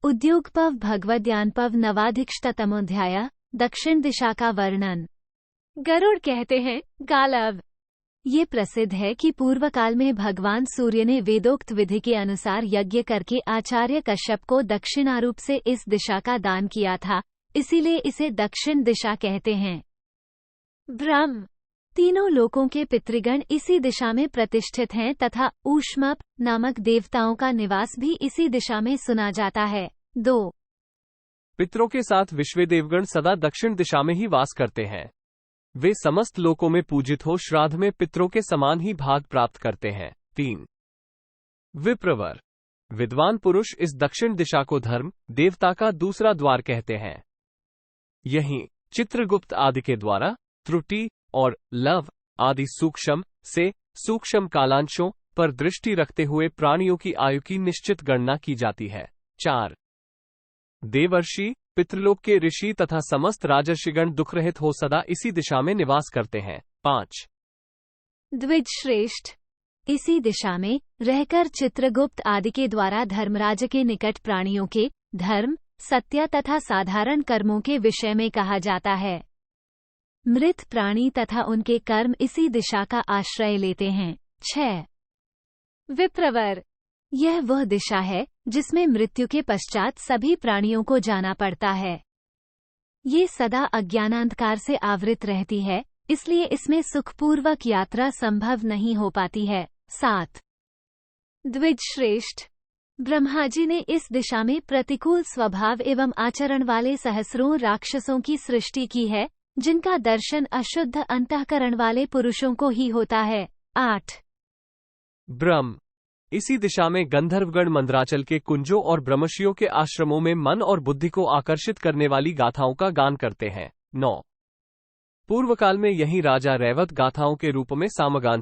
उद्योगपव भगवद्यानपव नवाधिकशतमोऽध्याय। दक्षिण दिशा का वर्णन। गरुड़ कहते हैं, गालव। ये प्रसिद्ध है कि पूर्व काल में भगवान सूर्य ने वेदोक्त विधि के अनुसार यज्ञ करके आचार्य कश्यप को दक्षिणारूप से इस दिशा का दान किया था, इसीलिए इसे दक्षिण दिशा कहते हैं। ब्रह्म। तीनों लोकों के पितृगण इसी दिशा में प्रतिष्ठित हैं तथा ऊष्मप नामक देवताओं का निवास भी इसी दिशा में सुना जाता है। 2 पितरों के साथ विश्व देवगण सदा दक्षिण दिशा में ही वास करते हैं। वे समस्त लोकों में पूजित हो श्राद्ध में पितरों के समान ही भाग प्राप्त करते हैं। 3 विप्रवर। विद्वान पुरुष इस दक्षिण दिशा को धर्म देवता का दूसरा द्वार कहते हैं। यहीं चित्रगुप्त आदि के द्वारा त्रुटि और लव आदि सूक्ष्म से सूक्ष्म कालांशों पर दृष्टि रखते हुए प्राणियों की आयु की निश्चित गणना की जाती है। 4 देवर्षि। पितृलोक के ऋषि तथा समस्त राजर्षिगण दुखरहित हो सदा इसी दिशा में निवास करते हैं। 5 द्विज श्रेष्ठ। इसी दिशा में रहकर चित्रगुप्त आदि के द्वारा धर्मराज के निकट प्राणियों के धर्म सत्य तथा साधारण कर्मों के विषय में कहा जाता है। मृत प्राणी तथा उनके कर्म इसी दिशा का आश्रय लेते हैं। 6 विप्रवर। यह वह दिशा है जिसमें मृत्यु के पश्चात सभी प्राणियों को जाना पड़ता है। ये सदा अज्ञानांधकार से आवृत रहती है, इसलिए इसमें सुखपूर्वक यात्रा संभव नहीं हो पाती है। 7 द्विज श्रेष्ठ। ब्रह्माजी ने इस दिशा में प्रतिकूल स्वभाव एवं आचरण वाले सहस्रों राक्षसों की सृष्टि की है, जिनका दर्शन अशुद्ध अंतःकरण वाले पुरुषों को ही होता है। 8 ब्रह्म। इसी दिशा में गंधर्वगण मंदराचल के कुंजों और ब्रह्मर्षियों के आश्रमों में मन और बुद्धि को आकर्षित करने वाली गाथाओं का गान करते हैं। 9 पूर्व काल में यही राजा रैवत गाथाओं के रूप में सामगान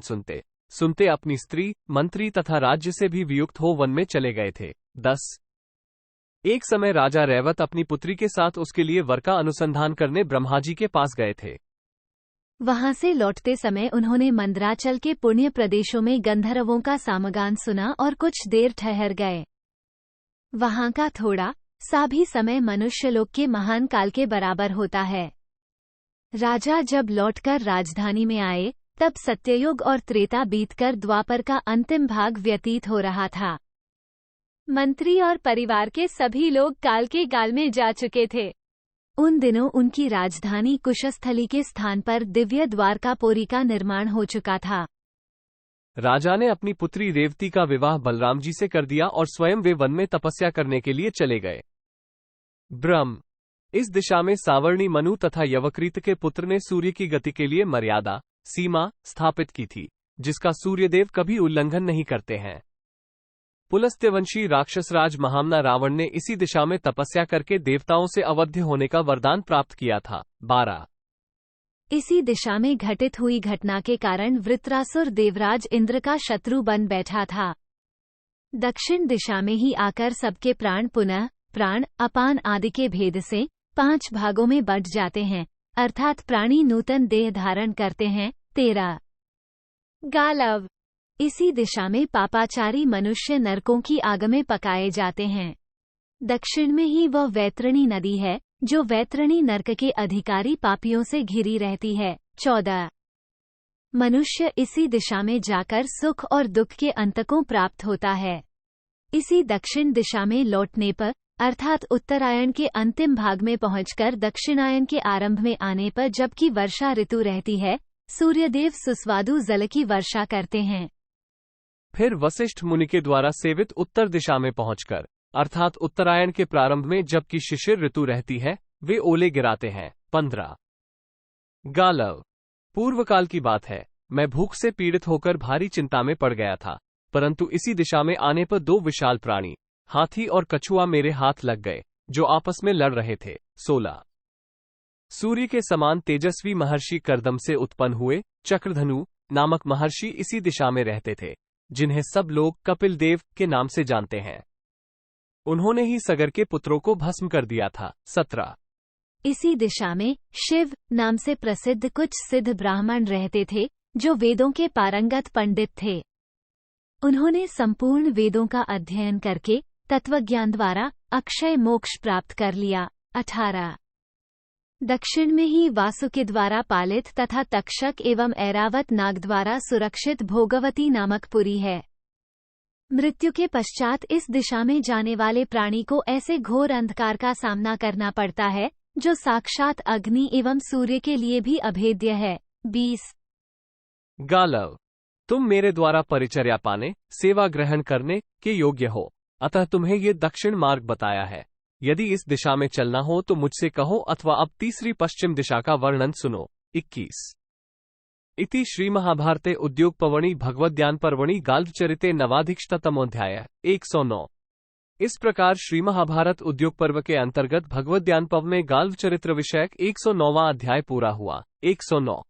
सुनते अपनी स्त्री मंत्री तथा राज्य से भी वियुक्त हो वन में चले गए थे। 10 एक समय राजा रैवत अपनी पुत्री के साथ उसके लिए वर का अनुसंधान करने ब्रह्माजी के पास गए थे। वहां से लौटते समय उन्होंने मंदराचल के पुण्य प्रदेशों में गंधर्वों का सामगान सुना और कुछ देर ठहर गए। वहां का थोड़ा सा भी समय मनुष्यलोक के महान काल के बराबर होता है। राजा जब लौटकर राजधानी में आए तब सत्ययुग और त्रेता बीतकर द्वापर का अंतिम भाग व्यतीत हो रहा था। मंत्री और परिवार के सभी लोग काल के गाल में जा चुके थे। उन दिनों उनकी राजधानी कुशस्थली के स्थान पर दिव्य द्वारकापुरी का निर्माण हो चुका था। राजा ने अपनी पुत्री रेवती का विवाह बलराम जी से कर दिया और स्वयं वे वन में तपस्या करने के लिए चले गए। ब्रह्म। इस दिशा में सावर्णी मनु तथा यवकृत के पुत्र ने सूर्य की गति के लिए मर्यादा सीमा स्थापित की थी, जिसका सूर्यदेव कभी उल्लंघन नहीं करते हैं। पुलस्त्यवंशी राक्षसराज महामना रावण ने इसी दिशा में तपस्या करके देवताओं से अवध्य होने का वरदान प्राप्त किया था। 12 इसी दिशा में घटित हुई घटना के कारण वृत्रासुर देवराज इंद्र का शत्रु बन बैठा था। दक्षिण दिशा में ही आकर सबके प्राण पुनः प्राण अपान आदि के भेद से 5 भागों में बंट जाते हैं, अर्थात प्राणी नूतन देह धारण करते हैं। 13 गालव। इसी दिशा में पापाचारी मनुष्य नरकों की आग में पकाए जाते हैं। दक्षिण में ही वह वैतरणी नदी है जो वैतरणी नर्क के अधिकारी पापियों से घिरी रहती है। 14 मनुष्य इसी दिशा में जाकर सुख और दुख के अंतकों प्राप्त होता है। इसी दक्षिण दिशा में लौटने पर अर्थात उत्तरायण के अंतिम भाग में पहुंचकर दक्षिणायन के आरंभ में आने पर जबकि वर्षा ऋतु रहती है, सूर्यदेव सुस्वादु जल की वर्षा करते हैं। फिर वशिष्ठ मुनि के द्वारा सेवित उत्तर दिशा में पहुंचकर अर्थात उत्तरायण के प्रारंभ में जबकि शिशिर ऋतु रहती है, वे ओले गिराते हैं। 15 गालव। पूर्व काल की बात है, मैं भूख से पीड़ित होकर भारी चिंता में पड़ गया था, परंतु इसी दिशा में आने पर 2 विशाल प्राणी हाथी और कछुआ मेरे हाथ लग गए, जो आपस में लड़ रहे थे। 16 सूर्य के समान तेजस्वी महर्षि करदम से उत्पन्न हुए चक्रधनु नामक महर्षि इसी दिशा में रहते थे, जिन्हें सब लोग कपिल देव के नाम से जानते हैं। उन्होंने ही सगर के पुत्रों को भस्म कर दिया था। 17 इसी दिशा में शिव नाम से प्रसिद्ध कुछ सिद्ध ब्राह्मण रहते थे, जो वेदों के पारंगत पंडित थे। उन्होंने संपूर्ण वेदों का अध्ययन करके तत्वज्ञान द्वारा अक्षय मोक्ष प्राप्त कर लिया। 18 दक्षिण में ही वासुकि द्वारा पालित तथा तक्षक एवं ऐरावत नाग द्वारा सुरक्षित भोगवती नामक पुरी है। मृत्यु के पश्चात इस दिशा में जाने वाले प्राणी को ऐसे घोर अंधकार का सामना करना पड़ता है जो साक्षात अग्नि एवं सूर्य के लिए भी अभेद्य है। 20 गालव, तुम मेरे द्वारा परिचर्या पाने, सेवा ग्रहण करने के योग्य हो, अतः तुम्हें ये दक्षिण मार्ग बताया है। यदि इस दिशा में चलना हो तो मुझसे कहो, अथवा अब तीसरी पश्चिम दिशा का वर्णन सुनो। 21 इति श्री महाभारते उद्योगपर्वणि भगवद्ध्यान पर्वणि गाल्वचरिते नवाधिकशतमोऽध्याय 109। इस प्रकार श्री महाभारत उद्योग पर्व के अंतर्गत भगवद्ध्यान पर्व में गाल्व चरित्र विषयक 109वां अध्याय पूरा हुआ। 109।